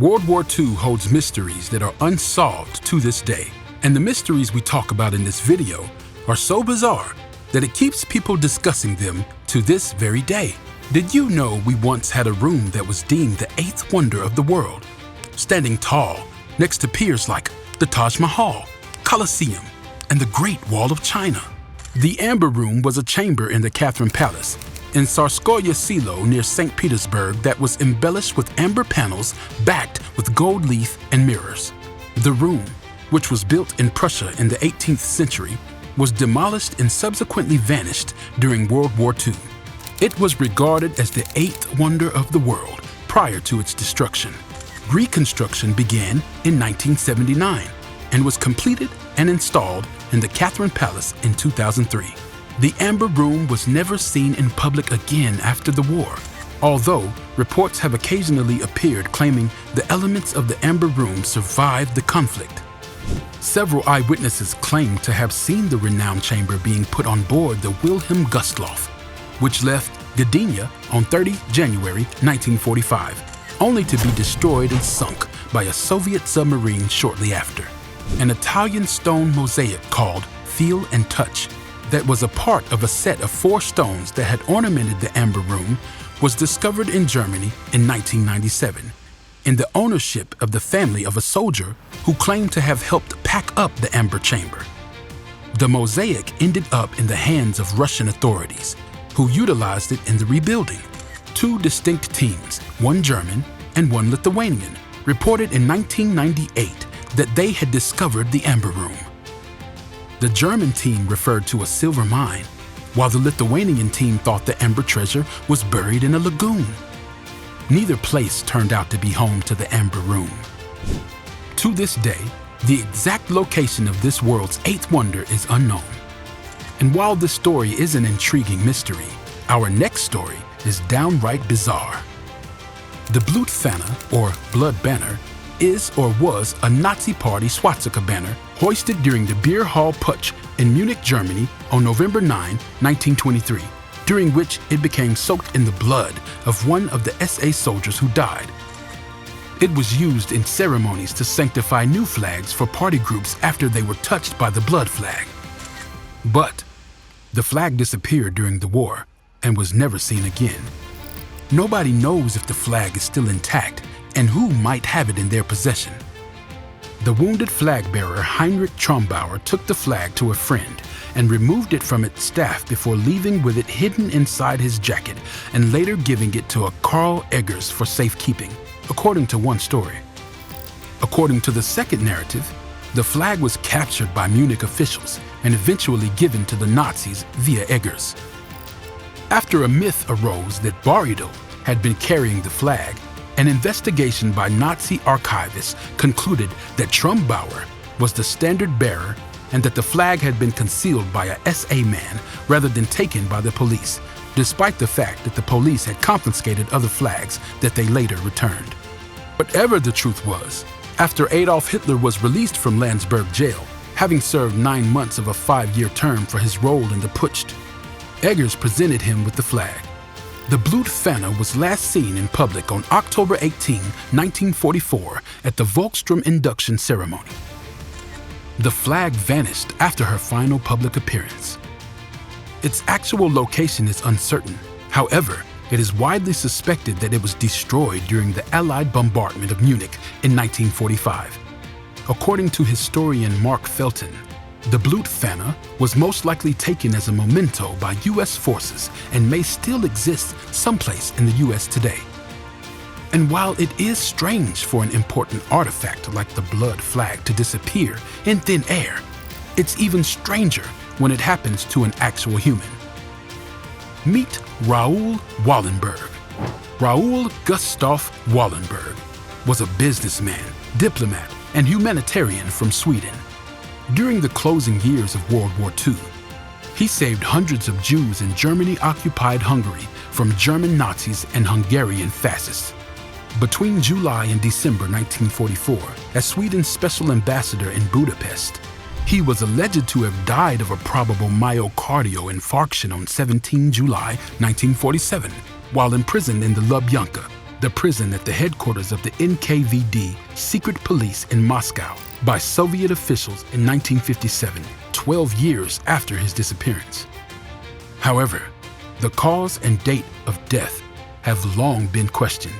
World War II holds mysteries that are unsolved to this day, and the mysteries we talk about in this video are so bizarre that it keeps people discussing them to this very day. Did you know we once had a room that was deemed the eighth wonder of the world, standing tall next to piers like the Taj Mahal, Colosseum, and the Great Wall of China? The Amber Room was a chamber in the Catherine Palace in Tsarskoye Selo near St. Petersburg that was embellished with amber panels backed with gold leaf and mirrors. The room, which was built in Prussia in the 18th century, was demolished and subsequently vanished during World War II. It was regarded as the eighth wonder of the world prior to its destruction. Reconstruction began in 1979 and was completed and installed in the Catherine Palace in 2003. The Amber Room was never seen in public again after the war, although reports have occasionally appeared claiming the elements of the Amber Room survived the conflict. Several eyewitnesses claim to have seen the renowned chamber being put on board the Wilhelm Gustloff, which left Gdynia on 30 January 1945, only to be destroyed and sunk by a Soviet submarine shortly after. An Italian stone mosaic called Feel and Touch, that was a part of a set of 4 stones that had ornamented the Amber Room, was discovered in Germany in 1997, in the ownership of the family of a soldier who claimed to have helped pack up the Amber Chamber. The mosaic ended up in the hands of Russian authorities, who utilized it in the rebuilding. 2 distinct teams, one German and one Lithuanian, reported in 1998 that they had discovered the Amber Room. The German team referred to a silver mine, while the Lithuanian team thought the Amber treasure was buried in a lagoon. Neither place turned out to be home to the Amber Room. To this day, the exact location of this world's eighth wonder is unknown. And while this story is an intriguing mystery, our next story is downright bizarre. The Blutfahne, or Blood Banner, is or was a Nazi Party swastika banner hoisted during the Beer Hall Putsch in Munich, Germany on November 9, 1923, during which it became soaked in the blood of one of the SA soldiers who died. It was used in ceremonies to sanctify new flags for party groups after they were touched by the blood flag. But the flag disappeared during the war and was never seen again. Nobody knows if the flag is still intact and who might have it in their possession. The wounded flag bearer Heinrich Trombauer took the flag to a friend and removed it from its staff before leaving with it hidden inside his jacket and later giving it to a Karl Eggers for safekeeping, according to one story. According to the second narrative, the flag was captured by Munich officials and eventually given to the Nazis via Eggers. After a myth arose that Barriedel had been carrying the flag, an investigation by Nazi archivists concluded that Trombauer was the standard bearer and that the flag had been concealed by a SA man rather than taken by the police, despite the fact that the police had confiscated other flags that they later returned. Whatever the truth was, after Adolf Hitler was released from Landsberg jail, having served 9 months of a 5-year term for his role in the Putsch, Eggers presented him with the flag. The Blutfahne was last seen in public on October 18, 1944 at the Volkstrom induction ceremony. The flag vanished after her final public appearance. Its actual location is uncertain. However, it is widely suspected that it was destroyed during the Allied bombardment of Munich in 1945. According to historian Mark Felton, the Blutfahne was most likely taken as a memento by U.S. forces and may still exist someplace in the U.S. today. And while it is strange for an important artifact like the blood flag to disappear in thin air, it's even stranger when it happens to an actual human. Meet Raoul Wellenberg. Raoul Gustav Wellenberg was a businessman, diplomat, and humanitarian from Sweden. During the closing years of World War II, he saved hundreds of Jews in Germany-occupied Hungary from German Nazis and Hungarian fascists. Between July and December 1944, as Sweden's special ambassador in Budapest, he was alleged to have died of a probable myocardial infarction on 17 July 1947 while imprisoned in the Lubyanka, the prison at the headquarters of the NKVD secret police in Moscow, by Soviet officials in 1957, 12 years after his disappearance. However, the cause and date of death have long been questioned,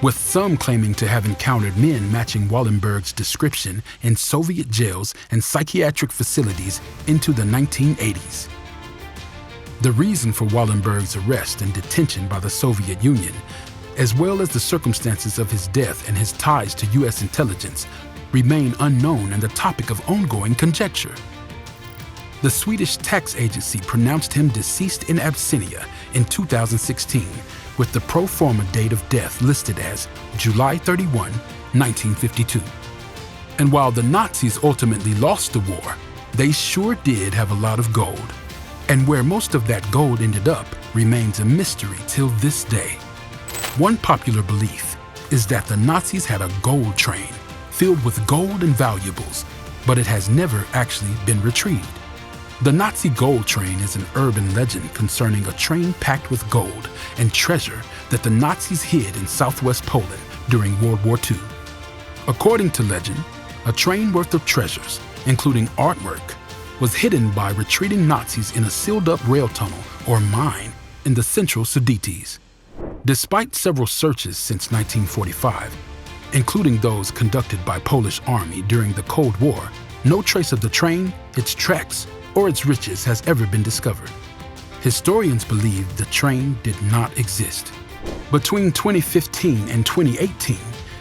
with some claiming to have encountered men matching Wellenberg's description in Soviet jails and psychiatric facilities into the 1980s. The reason for Wellenberg's arrest and detention by the Soviet Union, as well as the circumstances of his death and his ties to U.S. intelligence, remain unknown and the topic of ongoing conjecture. The Swedish tax agency pronounced him deceased in absentia in 2016, with the pro forma date of death listed as July 31, 1952. And while the Nazis ultimately lost the war, they sure did have a lot of gold. And where most of that gold ended up remains a mystery till this day. One popular belief is that the Nazis had a gold train filled with gold and valuables, but it has never actually been retrieved. The Nazi gold train is an urban legend concerning a train packed with gold and treasure that the Nazis hid in southwest Poland during World War II. According to legend, a train worth of treasures, including artwork, was hidden by retreating Nazis in a sealed-up rail tunnel or mine in the central Sudetes. Despite several searches since 1945, including those conducted by Polish army during the Cold War, no trace of the train, its tracks, or its riches has ever been discovered. Historians believe the train did not exist. Between 2015 and 2018,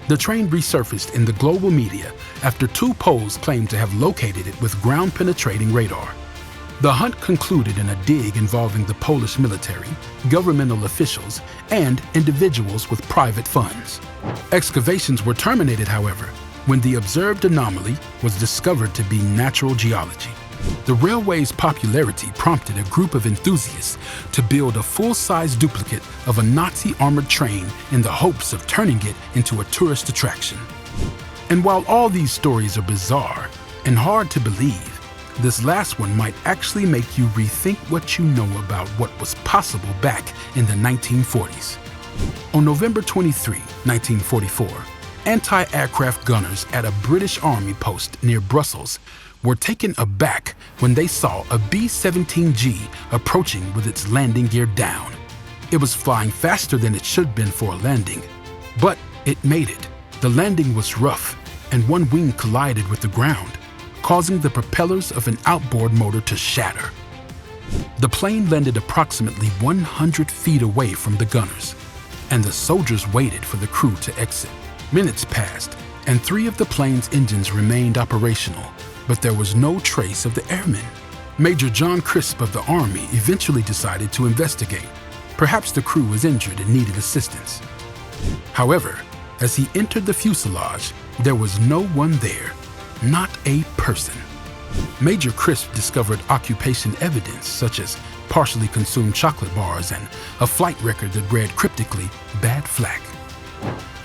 the train resurfaced in the global media after two Poles claimed to have located it with ground-penetrating radar. The hunt concluded in a dig involving the Polish military, governmental officials, and individuals with private funds. Excavations were terminated, however, when the observed anomaly was discovered to be natural geology. The railway's popularity prompted a group of enthusiasts to build a full-size duplicate of a Nazi armored train in the hopes of turning it into a tourist attraction. And while all these stories are bizarre and hard to believe, this last one might actually make you rethink what you know about what was possible back in the 1940s. On November 23, 1944, anti-aircraft gunners at a British Army post near Brussels were taken aback when they saw a B-17G approaching with its landing gear down. It was flying faster than it should have been for a landing, but it made it. The landing was rough, and one wing collided with the ground, causing the propellers of an outboard motor to shatter. The plane landed approximately 100 feet away from the gunners, and the soldiers waited for the crew to exit. Minutes passed, and 3 of the plane's engines remained operational, but there was no trace of the airmen. Major John Crisp of the Army eventually decided to investigate. Perhaps the crew was injured and needed assistance. However, as he entered the fuselage, there was no one there, not a person. Major Crisp discovered occupation evidence such as partially consumed chocolate bars and a flight record that read cryptically, "Bad Flak."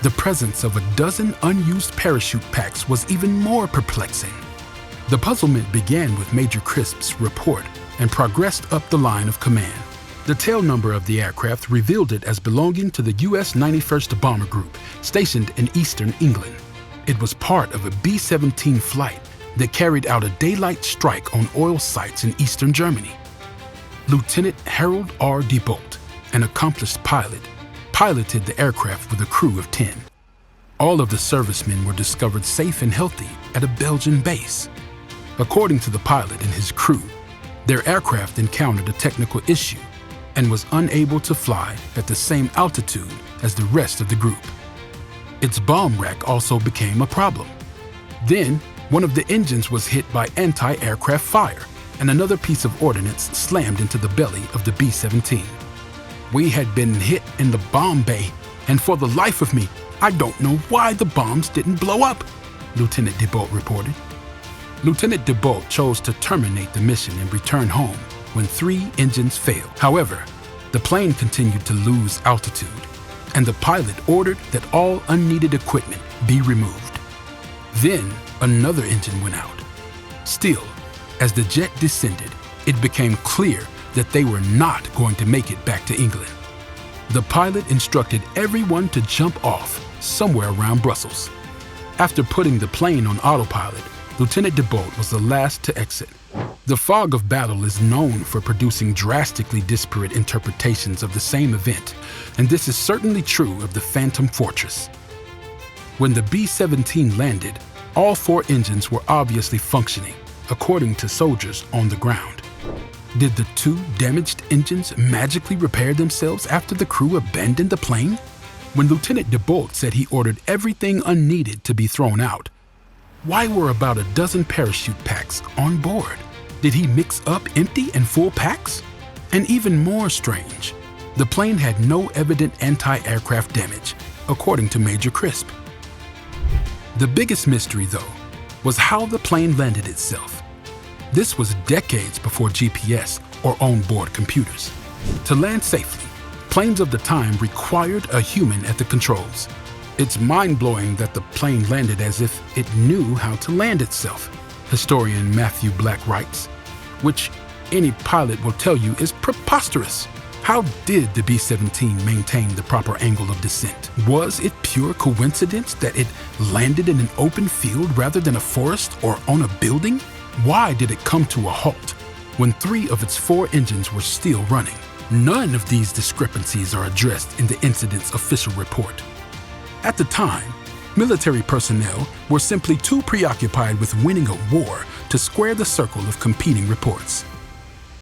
The presence of a dozen unused parachute packs was even more perplexing. The puzzlement began with Major Crisp's report and progressed up the line of command. The tail number of the aircraft revealed it as belonging to the U.S. 91st Bomber Group, stationed in eastern England. It was part of a B-17 flight that carried out a daylight strike on oil sites in eastern Germany. Lieutenant Harold R. DeBolt, an accomplished pilot, piloted the aircraft with a crew of 10. All of the servicemen were discovered safe and healthy at a Belgian base. According to the pilot and his crew, their aircraft encountered a technical issue and was unable to fly at the same altitude as the rest of the group. Its bomb rack also became a problem. Then, one of the engines was hit by anti-aircraft fire, and another piece of ordnance slammed into the belly of the B-17. "We had been hit in the bomb bay, and for the life of me, I don't know why the bombs didn't blow up," Lieutenant DeBolt reported. Lieutenant DeBolt chose to terminate the mission and return home when 3 engines failed. However, the plane continued to lose altitude, and the pilot ordered that all unneeded equipment be removed. Then, another engine went out. Still, as the jet descended, it became clear that they were not going to make it back to England. The pilot instructed everyone to jump off somewhere around Brussels. After putting the plane on autopilot, Lieutenant DeBolt was the last to exit. The fog of battle is known for producing drastically disparate interpretations of the same event, and this is certainly true of the Phantom Fortress. When the B-17 landed, all 4 engines were obviously functioning, according to soldiers on the ground. Did the 2 damaged engines magically repair themselves after the crew abandoned the plane? When Lieutenant DeBolt said he ordered everything unneeded to be thrown out, why were about a dozen parachute packs on board? Did he mix up empty and full packs? And even more strange, the plane had no evident anti-aircraft damage, according to Major Crisp. The biggest mystery, though, was how the plane landed itself. This was decades before GPS or onboard computers. To land safely, planes of the time required a human at the controls. It's mind-blowing that the plane landed as if it knew how to land itself, historian Matthew Black writes, which any pilot will tell you is preposterous. How did the B-17 maintain the proper angle of descent? Was it pure coincidence that it landed in an open field rather than a forest or on a building? Why did it come to a halt when 3 of its 4 engines were still running? None of these discrepancies are addressed in the incident's official report. At the time, military personnel were simply too preoccupied with winning a war to square the circle of competing reports.